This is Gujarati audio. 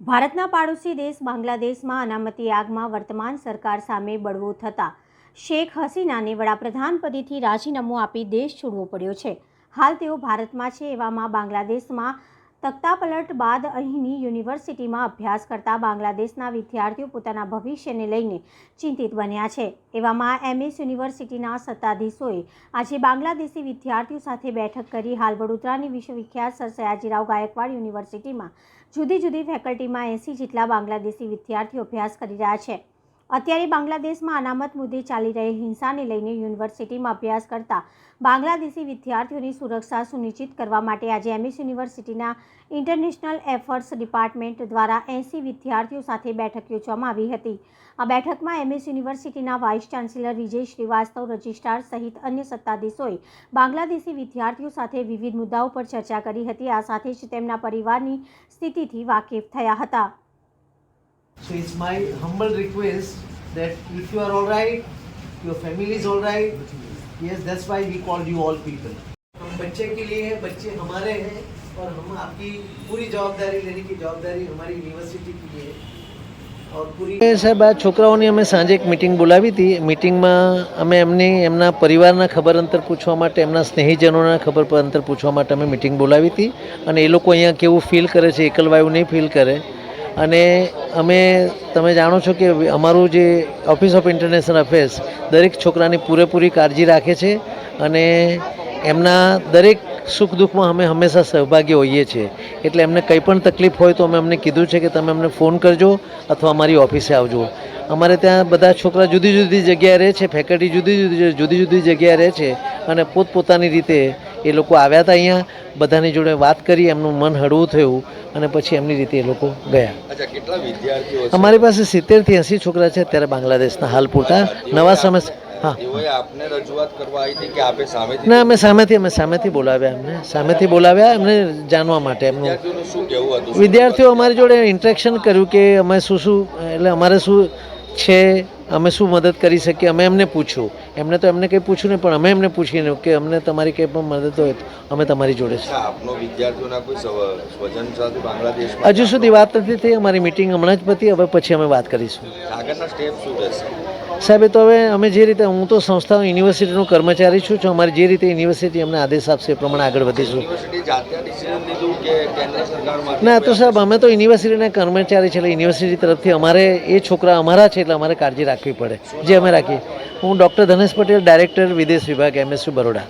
ભારતના પાડોશી દેશ બાંગ્લાદેશમાં અનામતી આગમાં વર્તમાન સરકાર સામે બળવો થતાં શેખ હસીનાને વડાપ્રધાન પદેથી રાજીનામું આપી દેશ છોડવો પડ્યો છે। હાલ તેઓ ભારતમાં છે। એવામાં બાંગ્લાદેશમાં તખ્તાપલટ બાદ અહીંની યુનિવર્સિટીમાં અભ્યાસ કરતા બાંગ્લાદેશના વિદ્યાર્થીઓ પોતાના ભવિષ્યને લઈને ચિંતિત બન્યા છે। એવામાં એમએસ યુનિવર્સિટીના સત્તાધીશોએ આજે બાંગ્લાદેશી વિદ્યાર્થીઓ સાથે બેઠક કરી હાલ વડોદરાની વિશ્વવિખ્યાત સર સયાજીરાવ ગાયકવાડ યુનિવર્સિટીમાં જુદી જુદી ફેકલ્ટીમાં 80 જેટલા બાંગ્લાદેશી વિદ્યાર્થીઓ અભ્યાસ કરી રહ્યા છે। અત્યારે બાંગ્લાદેશમાં અનામત મુદ્દે ચાલી રહેલ હિંસાને લઈને યુનિવર્સિટીમાં અભ્યાસ કરતા બાંગ્લાદેશી વિદ્યાર્થીઓની સુરક્ષા સુનિશ્ચિત કરવા માટે આજે એમએસ યુનિવર્સિટીના ઇન્ટરનેશનલ એફર્ટ્સ ડિપાર્ટમેન્ટ દ્વારા 80 વિદ્યાર્થીઓ સાથે બેઠક યોજવામાં આવી હતી। આ બેઠકમાં એમએસ યુનિવર્સિટીના વાઇસ ચાન્સેલર વિજય શ્રીવાસ્તવ, રજિસ્ટ્રાર સહિત અન્ય સત્તાધીશોએ બાંગ્લાદેશી વિદ્યાર્થીઓ સાથે વિવિધ મુદ્દાઓ પર ચર્ચા કરી હતી। આ સાથે જ તેમના પરિવારની સ્થિતિથી વાકેફ થયા હતા। So it's my humble request that if you are all right, your family is all right, yes, that's why we called you all people. हम बच्चे के लिए हैं, बच्चे हमारे हैं और हम आपकी पूरी जवाबदारी लेने की जवाबदारी हमारी यूनिवर्सिटी की है और पूरी साहब આ છોકરાઓની અમે સાંજે એક મીટિંગ બોલાવી હતી। મીટિંગમાં અમે એમના પરિવારના ખબર અંતર પૂછવા માટે, એમના સ્નેહીજનોના ખબર પર અંતર પૂછવા માટે અમે મીટિંગ બોલાવી હતી અને એ લોકો અહીંયા કેવું ફીલ કરે છે, એકલવાયું નહીં ફીલ કરે। અને અમે તમે જાણો છો કે અમારું જે ઓફિસ ઓફ ઇન્ટરનેશનલ અફેર્સ દરેક છોકરાની પૂરેપૂરી કાળજી રાખે છે અને એમના દરેક સુખ દુઃખમાં અમે હંમેશા સહભાગી હોઈએ છીએ। એટલે એમને કંઈ પણ તકલીફ હોય તો અમે અમને કીધું છે કે તમે અમને ફોન કરજો અથવા અમારી ઓફિસે આવજો। અમારે ત્યાં બધા છોકરા જુદી જુદી જગ્યાએ રહે છે, ફેકલ્ટી જુદી જુદી જગ્યાએ રહે છે અને પોતપોતાની રીતે એ લોકો આવ્યા હતા અહીંયા, બધાની જોડે વાત કરી, એમનું મન હળવું થયું અને પછી એમની રીતે એ લોકો ગયા। અચ્છા, કેટલા વિદ્યાર્થીઓ છે? અમારી પાસે 70 થી 80 છોકરા છે અત્યારે બાંગ્લાદેશના હાલ પૂરતા નવા સમય। હા, તેઓએ આપને રજૂઆત કરવા આવી હતી કે આપે સામેથી? ના, અમે સામેથી બોલાવ્યા એમને જાણવા માટે। એમનું વિદ્યાર્થીઓનું શું કહેવું હતું? વિદ્યાર્થીઓ અમારી જોડે ઇન્ટરેક્શન કર્યું કે અમે શું એટલે અમારે શું છે, અમે શું મદદ કરી શકીએ, અમે એમને પૂછ્યું। એમને તો એમને કંઈ પૂછ્યું નહીં, પણ અમે એમને પૂછીને કે અમને તમારી કંઈ પણ મદદ હોય તો અમે તમારી જોડે છે। આપનો વિદ્યાર્થીઓના કોઈ સ્વજન સાથે બાંગ્લાદેશમાં હજુ સુધી વાત નથી થઈ, અમારી મિટિંગ હમણાં જ પતી, હવે પછી અમે વાત કરીશું। આગળના સ્ટેપ શું રહેશે? સાહેબ, તો હવે અમે જે રીતે, હું તો સંસ્થા યુનિવર્સિટીનો કર્મચારી છું, અમારી જે રીતે યુનિવર્સિટી અમને આદેશ આપશે એ પ્રમાણે આગળ વધીશું। યુનિવર્સિટી જાતે ડિસિઝન લીધું કે કેન્દ્ર સરકારમાં? ના, તો સાહેબ અમે તો યુનિવર્સિટીના કર્મચારી છે, એટલે યુનિવર્સિટી તરફથી અમારે એ છોકરા અમારા છે એટલે અમારે કાળજી રાખવી પડે, જે અમે રાખીએ। હું ડૉક્ટર ધનેશ પટેલ, ડાયરેક્ટર વિદેશ વિભાગ, MSU બરોડા।